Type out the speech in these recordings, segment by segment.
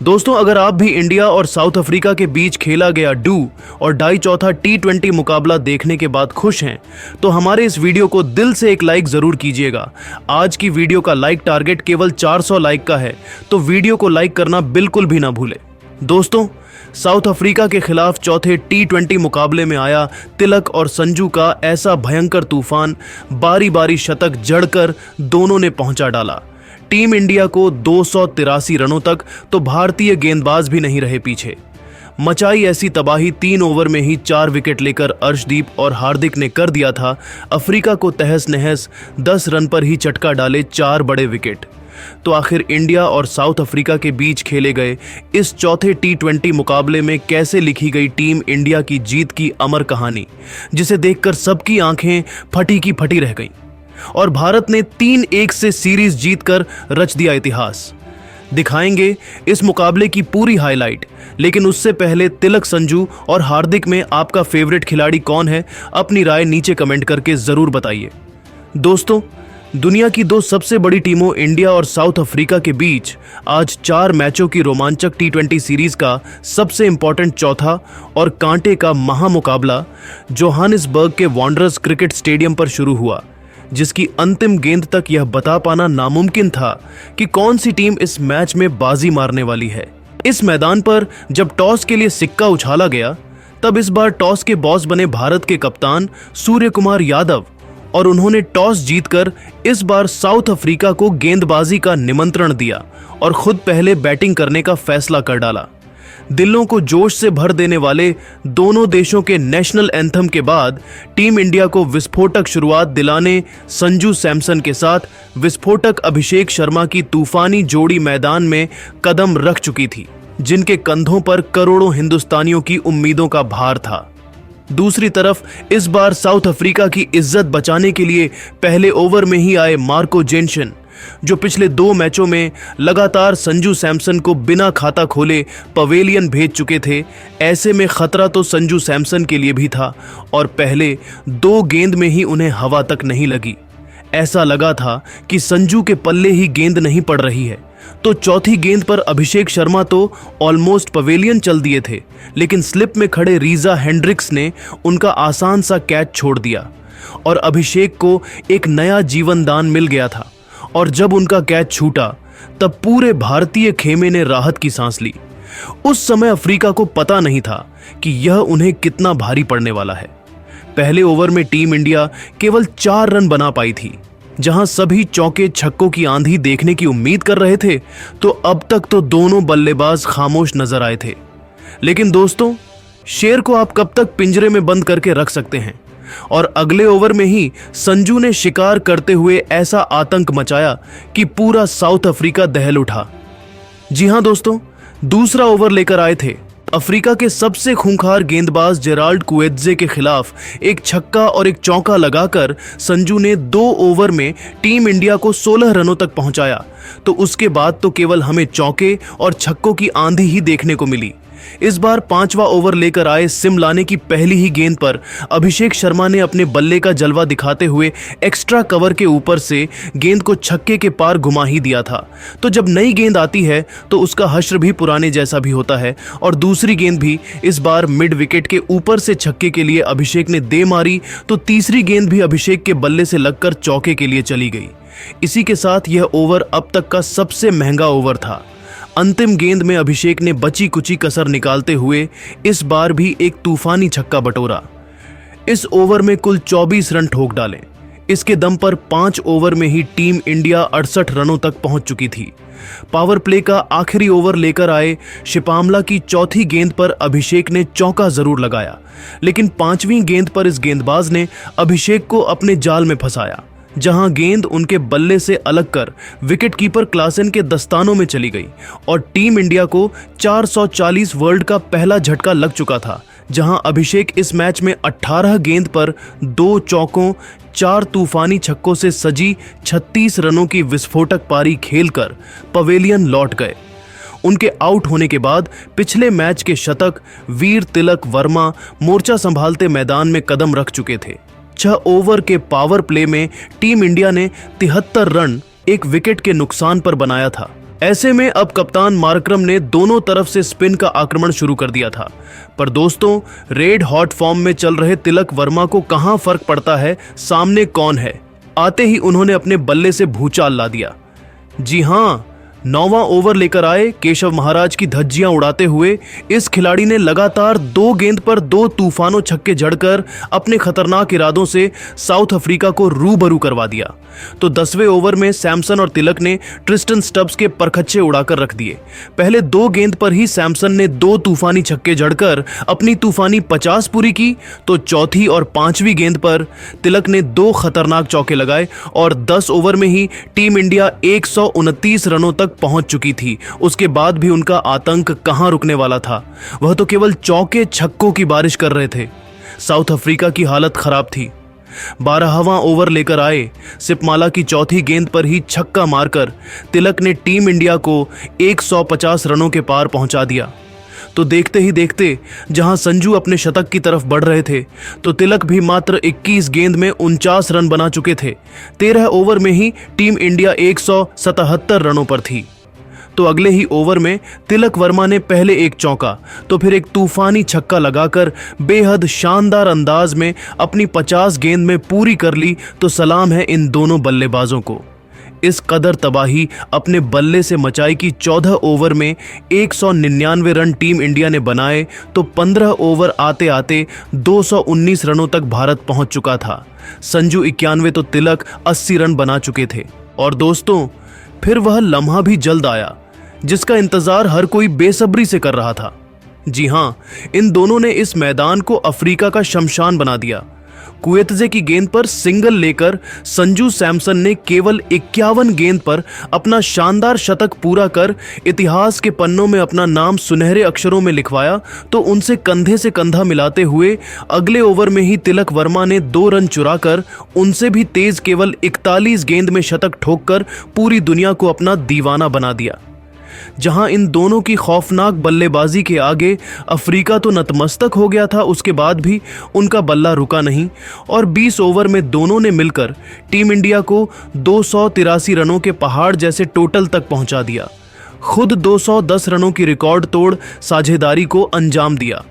दोस्तों, अगर आप भी इंडिया और साउथ अफ्रीका के बीच खेला गया डू और डाई चौथा T20 मुकाबला देखने के बाद खुश हैं, तो हमारे इस वीडियो को दिल से एक लाइक जरूर कीजिएगा। आज की वीडियो का लाइक टारगेट केवल 400 लाइक का है, तो वीडियो को लाइक करना बिल्कुल भी ना भूले। दोस्तों, साउथ अफ्रीका के खिलाफ चौथे T20 मुकाबले में आया तिलक और संजू का ऐसा भयंकर तूफान, बारी बारी शतक जड़कर दोनों ने पहुंचा डाला टीम इंडिया को 283 रनों तक, तो भारतीय गेंदबाज भी नहीं रहे पीछे। मचाई ऐसी तबाही 3 ओवर में ही 4 विकेट लेकर अर्शदीप और हार्दिक ने कर दिया था अफ्रीका को तहस नहस। 10 रन पर ही चटका डाले 4 बड़े विकेट। तो आखिर इंडिया और साउथ अफ्रीका के बीच खेले गए इस चौथे T20 मुकाबले में कैसे लिखी गई टीम इंडिया की जीत की अमर कहानी, जिसे देखकर सबकी आंखें फटी की फटी रह गईं और भारत ने 3-1 से सीरीज जीतकर रच दिया इतिहास। दिखाएंगे इस मुकाबले की पूरी हाईलाइट, लेकिन उससे पहले तिलक, संजू और हार्दिक में आपका फेवरेट खिलाड़ी कौन है? अपनी राय नीचे कमेंट करके जरूर बताइए। दोस्तों, दुनिया की 2 सबसे बड़ी टीमों इंडिया और साउथ अफ्रीका के बीच आज 4 मैचों की रोमांचक T20 सीरीज का सबसे इंपॉर्टेंट चौथा और कांटे का महामुकाबला जोहानिसबर्ग के वांडरर्स क्रिकेट स्टेडियम पर शुरू हुआ, जिसकी अंतिम गेंद तक यह बता पाना नामुमकिन था कि कौन सी टीम इस मैच में बाजी मारने वाली है। इस मैदान पर जब टॉस के लिए सिक्का उछाला गया, तब इस बार टॉस के बॉस बने भारत के कप्तान सूर्य कुमार यादव, और उन्होंने टॉस जीतकर इस बार साउथ अफ्रीका को गेंदबाजी का निमंत्रण दिया और खुद पहले बैटिंग करने का फैसला कर डाला। दिलों को जोश से भर देने वाले दोनों देशों के नेशनल एंथम के बाद टीम इंडिया को विस्फोटक शुरुआत दिलाने संजू सैमसन के साथ विस्फोटक अभिषेक शर्मा की तूफानी जोड़ी मैदान में कदम रख चुकी थी, जिनके कंधों पर करोड़ों हिंदुस्तानियों की उम्मीदों का भार था। दूसरी तरफ इस बार साउथ अफ्रीका की इज्जत बचाने के लिए पहले ओवर में ही आए मार्को जेनसन, जो पिछले 2 मैचों में लगातार संजू सैमसन को बिना खाता खोले पवेलियन भेज चुके थे। ऐसे में खतरा तो संजू सैमसन के लिए भी था और पहले 2 गेंद में ही उन्हें हवा तक नहीं लगी। ऐसा लगा था कि संजू के पल्ले ही गेंद नहीं पड़ रही है। तो चौथी गेंद पर अभिषेक शर्मा तो ऑलमोस्ट पवेलियन चल दिए थे, लेकिन स्लिप में खड़े रीजा हेंड्रिक्स ने उनका आसान सा कैच छोड़ दिया और अभिषेक को एक नया जीवन दान मिल गया था। और जब उनका कैच छूटा, तब पूरे भारतीय खेमे ने राहत की सांस ली। उस समय अफ्रीका को पता नहीं था कि यह उन्हें कितना भारी पड़ने वाला है। पहले ओवर में टीम इंडिया केवल 4 रन बना पाई थी, जहां सभी चौके छक्कों की आंधी देखने की उम्मीद कर रहे थे, तो अब तक तो दोनों बल्लेबाज खामोश नजर आए थे। लेकिन दोस्तों, शेर को आप कब तक पिंजरे में बंद करके रख सकते हैं? और अगले ओवर में ही संजू ने शिकार करते हुए ऐसा आतंक मचाया कि पूरा साउथ अफ्रीका दहल उठा। जी हां दोस्तों, दूसरा ओवर लेकर आए थे अफ्रीका के सबसे खूंखार गेंदबाज जेराल्ड कुएत्जे के खिलाफ एक छक्का और एक चौका लगाकर संजू ने 2 ओवर में टीम इंडिया को 16 रनों तक पहुंचाया। तो उसके बाद तो केवल हमें चौके और छक्कों की आंधी ही देखने को मिली। इस बार 5वां ओवर लेकर आए सिमलाने की पहली ही गेंद पर अभिषेक शर्मा ने अपने बल्ले का जलवा दिखाते हुए एक्स्ट्रा कवर के ऊपर से गेंद को छक्के के पार घुमा ही दिया था। तो जब नई गेंद आती है तो उसका हश्र भी पुराने जैसा भी होता है, और दूसरी गेंद भी इस बार मिड विकेट के ऊपर से छक्के के लिए अभिषेक ने दे मारी, तो तीसरी गेंद भी अभिषेक के बल्ले से लगकर चौके के लिए चली गई। इसी के साथ यह ओवर अब तक का सबसे महंगा ओवर था। अंतिम गेंद में अभिषेक ने बची कुची कसर निकालते हुए इस बार भी एक तूफानी छक्का बटोरा। इस ओवर में कुल 24 रन ठोक डाले। इसके दम पर 5 ओवर में ही टीम इंडिया 68 रनों तक पहुंच चुकी थी। पावर प्ले का आखिरी ओवर लेकर आए शिपामला की चौथी गेंद पर अभिषेक ने चौका जरूर लगाया, लेकिन 5वीं गेंद पर इस गेंदबाज ने अभिषेक को अपने जाल में फंसाया, जहां गेंद उनके बल्ले से अलग कर विकेटकीपर क्लासेन के दस्तानों में चली गई और टीम इंडिया को 440 वर्ल्ड का पहला झटका लग चुका था, जहां अभिषेक इस मैच में 18 गेंद पर 2 चौकों 4 तूफानी छक्कों से सजी 36 रनों की विस्फोटक पारी खेलकर पवेलियन लौट गए। उनके आउट होने के बाद पिछले मैच के शतक वीर तिलक वर्मा मोर्चा संभालते मैदान में कदम रख चुके थे। 6 ओवर के पावर प्ले में टीम इंडिया ने 73 रन एक विकेट के नुकसान पर बनाया था। ऐसे में अब कप्तान मार्करम ने दोनों तरफ से स्पिन का आक्रमण शुरू कर दिया था। पर दोस्तों, रेड हॉट फॉर्म में चल रहे तिलक वर्मा को कहां फर्क पड़ता है सामने कौन है। आते ही उन्होंने अपने बल्ले से भूचाल ला दिया। जी हां, 9वां ओवर लेकर आए केशव महाराज की धज्जियां उड़ाते हुए इस खिलाड़ी ने लगातार 2 गेंद पर 2 तूफानों छक्के जड़कर अपने खतरनाक इरादों से साउथ अफ्रीका को रूबरू करवा दिया। तो 10वें ओवर में सैमसन और तिलक ने ट्रिस्टन स्टब्स के परखच्चे उड़ाकर रख दिए। पहले 2 गेंद पर ही सैमसन ने 2 तूफानी छक्के जड़कर अपनी तूफानी 50 पूरी की, तो चौथी और 5वीं गेंद पर तिलक ने 2 खतरनाक चौके लगाए और 10 ओवर में ही टीम इंडिया 129 रनों तक पहुंच चुकी थी। उसके बाद भी उनका आतंक कहां रुकने वाला था। वह तो केवल चौके छक्कों की बारिश कर रहे थे। साउथ अफ्रीका की हालत खराब थी। 12वां ओवर लेकर आए सिपमाला की चौथी गेंद पर ही छक्का मारकर तिलक ने टीम इंडिया को 150 रनों के पार पहुंचा दिया। तो देखते ही देखते जहां संजू अपने शतक की तरफ बढ़ रहे थे, तो तिलक भी मात्र 21 गेंद में 49 रन बना चुके थे। 13 ओवर में ही टीम इंडिया 177 रनों पर थी। तो अगले ही ओवर में तिलक वर्मा ने पहले एक चौका तो फिर एक तूफानी छक्का लगाकर बेहद शानदार अंदाज में अपनी 50 गेंद में पूरी कर ली। तो सलाम है इन दोनों बल्लेबाजों को। इस कदर तबाही अपने बल्ले से मचाई कि 14 ओवर में 199 रन टीम इंडिया ने बनाए, तो 15 ओवर आते आते 219 रनों तक भारत पहुंच चुका था। संजू 91 तो तिलक 80 रन बना चुके थे। और दोस्तों, फिर वह लम्हा भी जल्द आया जिसका इंतजार हर कोई बेसब्री से कर रहा था। जी हां, इन दोनों ने इस मैदान को अफ्रीका का शमशान बना दिया। कुएतजे की गेंद पर सिंगल लेकर संजू सैमसन ने केवल 51 गेंद पर अपना शानदार शतक पूरा कर इतिहास के पन्नों में अपना नाम सुनहरे अक्षरों में लिखवाया। तो उनसे कंधे से कंधा मिलाते हुए अगले ओवर में ही तिलक वर्मा ने 2 रन चुराकर उनसे भी तेज केवल 41 गेंद में शतक ठोककर पूरी दुनिया को अपना दीवाना बना दिया। जहां इन दोनों की खौफनाक बल्लेबाजी के आगे अफ्रीका तो नतमस्तक हो गया था, उसके बाद भी उनका बल्ला रुका नहीं और 20 ओवर में दोनों ने मिलकर टीम इंडिया को 283 रनों के पहाड़ जैसे टोटल तक पहुंचा दिया। खुद 210 रनों की रिकॉर्ड तोड़ साझेदारी को अंजाम दिया।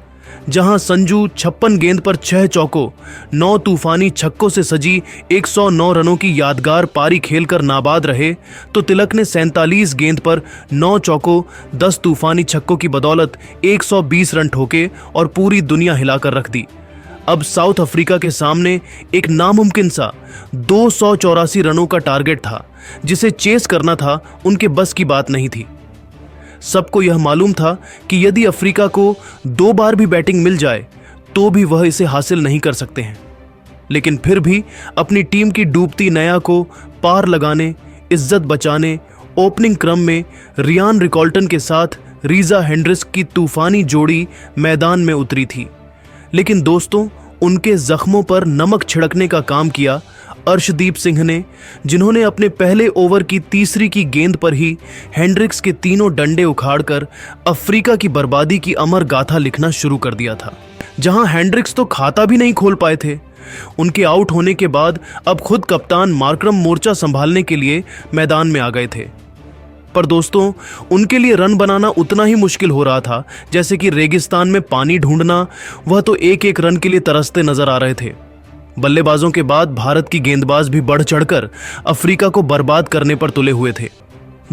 जहां संजू 56 गेंद पर 6 चौकों 9 तूफानी छक्कों से सजी 109 रनों की यादगार पारी खेलकर नाबाद रहे, तो तिलक ने 47 गेंद पर 9 चौकों 10 तूफानी छक्कों की बदौलत 120 रन ठोके और पूरी दुनिया हिलाकर रख दी। अब साउथ अफ्रीका के सामने एक नामुमकिन सा 284 रनों का टारगेट था जिसे चेस करना था उनके बस की बात नहीं थी। सबको यह मालूम था कि यदि अफ्रीका को 2 बार भी बैटिंग मिल जाए तो भी वह इसे हासिल नहीं कर सकते हैं। लेकिन फिर भी अपनी टीम की डूबती नया को पार लगाने, इज्जत बचाने ओपनिंग क्रम में रियान रिकॉल्टन के साथ रीजा हेंड्रिक्स की तूफानी जोड़ी मैदान में उतरी थी। लेकिन दोस्तों, उनके जख्मों पर नमक छिड़कने का काम किया अर्शदीप सिंह ने, जिन्होंने अपने पहले ओवर की तीसरी की गेंद पर ही हेंड्रिक्स के तीनों डंडे उखाड़कर अफ्रीका की बर्बादी की अमर गाथा लिखना शुरू कर दिया था। जहां हेंड्रिक्स तो खाता भी नहीं खोल पाए थे। उनके आउट होने के बाद अब खुद कप्तान मार्करम मोर्चा संभालने के लिए मैदान में आ गए थे। पर दोस्तों, उनके लिए रन बनाना उतना ही मुश्किल हो रहा था जैसे कि रेगिस्तान में पानी ढूंढना। वह तो एक एक रन के लिए तरसते नजर आ रहे थे। बल्लेबाजों के बाद भारत की गेंदबाज भी बढ़ चढ़कर अफ्रीका को बर्बाद करने पर तुले हुए थे।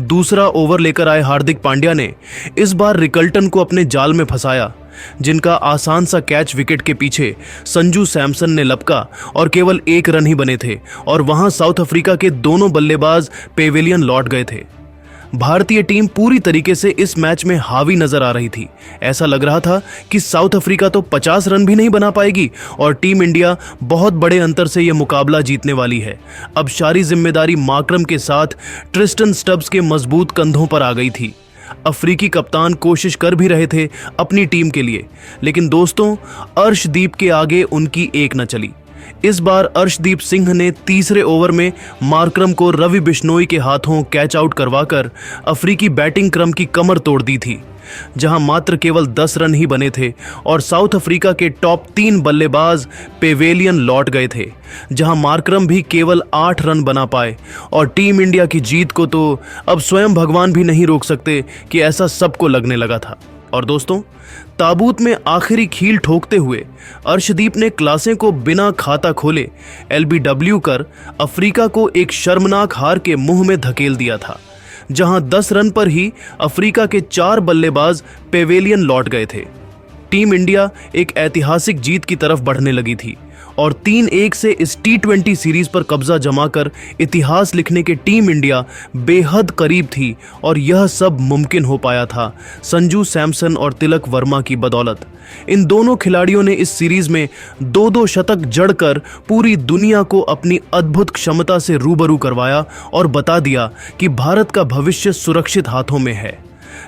दूसरा ओवर लेकर आए हार्दिक पांड्या ने इस बार रिकल्टन को अपने जाल में फंसाया, जिनका आसान सा कैच विकेट के पीछे संजू सैमसन ने लपका और केवल 1 रन ही बने थे और वहां साउथ अफ्रीका के दोनों बल्लेबाज पेवेलियन लौट गए थे। भारतीय टीम पूरी तरीके से इस मैच में हावी नजर आ रही थी। ऐसा लग रहा था कि साउथ अफ्रीका तो 50 रन भी नहीं बना पाएगी और टीम इंडिया बहुत बड़े अंतर से यह मुकाबला जीतने वाली है। अब सारी जिम्मेदारी मार्करम के साथ ट्रिस्टन स्टब्स के मजबूत कंधों पर आ गई थी। अफ्रीकी कप्तान कोशिश कर भी रहे थे अपनी टीम के लिए, लेकिन दोस्तों, अर्शदीप के आगे उनकी एक न चली। इस बार अर्शदीप सिंह ने तीसरे ओवर में मार्करम को रवि बिश्नोई के हाथों कैच आउट करवाकर अफ्रीकी बैटिंग क्रम की कमर तोड़ दी थी। जहां मात्र केवल 10 रन ही बने थे और साउथ अफ्रीका के टॉप 3 बल्लेबाज पेवेलियन लौट गए थे, जहां मार्करम भी केवल 8 रन बना पाए। और टीम इंडिया की जीत को तो अब स्वयं भगवान भी नहीं रोक सकते कि ऐसा सबको लगने लगा था। और दोस्तों, ताबूत में आखिरी खील ठोकते हुए अर्शदीप ने क्लासें को बिना खाता खोले LBW कर अफ्रीका को एक शर्मनाक हार के मुंह में धकेल दिया था, जहां 10 रन पर ही अफ्रीका के 4 बल्लेबाज पेवेलियन लौट गए थे। टीम इंडिया एक ऐतिहासिक जीत की तरफ बढ़ने लगी थी और 3-1 से इस T20 सीरीज पर कब्जा जमाकर इतिहास लिखने के टीम इंडिया बेहद करीब थी। और यह सब मुमकिन हो पाया था संजू सैमसन और तिलक वर्मा की बदौलत। इन दोनों खिलाड़ियों ने इस सीरीज में 2-2 शतक जड़कर पूरी दुनिया को अपनी अद्भुत क्षमता से रूबरू करवाया और बता दिया कि भारत का भविष्य सुरक्षित हाथों में है।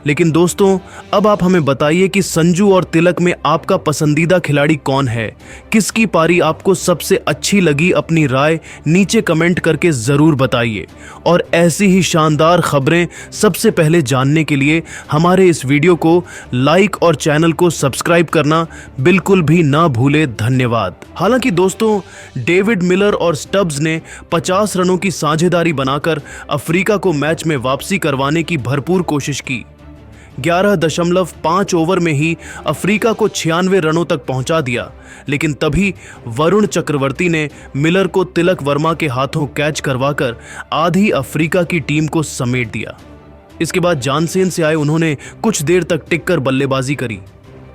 लेकिन दोस्तों, अब आप हमें बताइए कि संजू और तिलक में आपका पसंदीदा खिलाड़ी कौन है? किसकी पारी आपको सबसे अच्छी लगी? अपनी राय नीचे कमेंट करके ज़रूर बताइए। और ऐसी ही शानदार खबरें सबसे पहले जानने के लिए हमारे इस वीडियो को लाइक और चैनल को सब्सक्राइब करना बिल्कुल भी ना भूले। धन्यवाद। हालांकि दोस्तों, डेविड मिलर और स्टब्स ने 50 रनों की साझेदारी बनाकर अफ्रीका को मैच में वापसी करवाने की भरपूर कोशिश की। 11.5 ओवर में ही अफ्रीका को 96 रनों तक पहुंचा दिया, लेकिन तभी वरुण चक्रवर्ती ने मिलर को तिलक वर्मा के हाथों कैच करवाकर आधी अफ्रीका की टीम को समेट दिया। इसके बाद जानसेन से आए उन्होंने कुछ देर तक टिककर बल्लेबाजी करी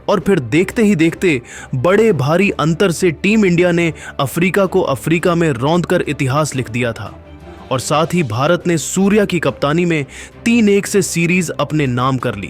और फिर देखते ही देखते बड़े भारी अंतर से टीम इंडिया ने अफ्रीका को अफ्रीका में रौंदकर इतिहास लिख दिया था। और साथ ही भारत ने सूर्या की कप्तानी में 3-1 से सीरीज अपने नाम कर ली।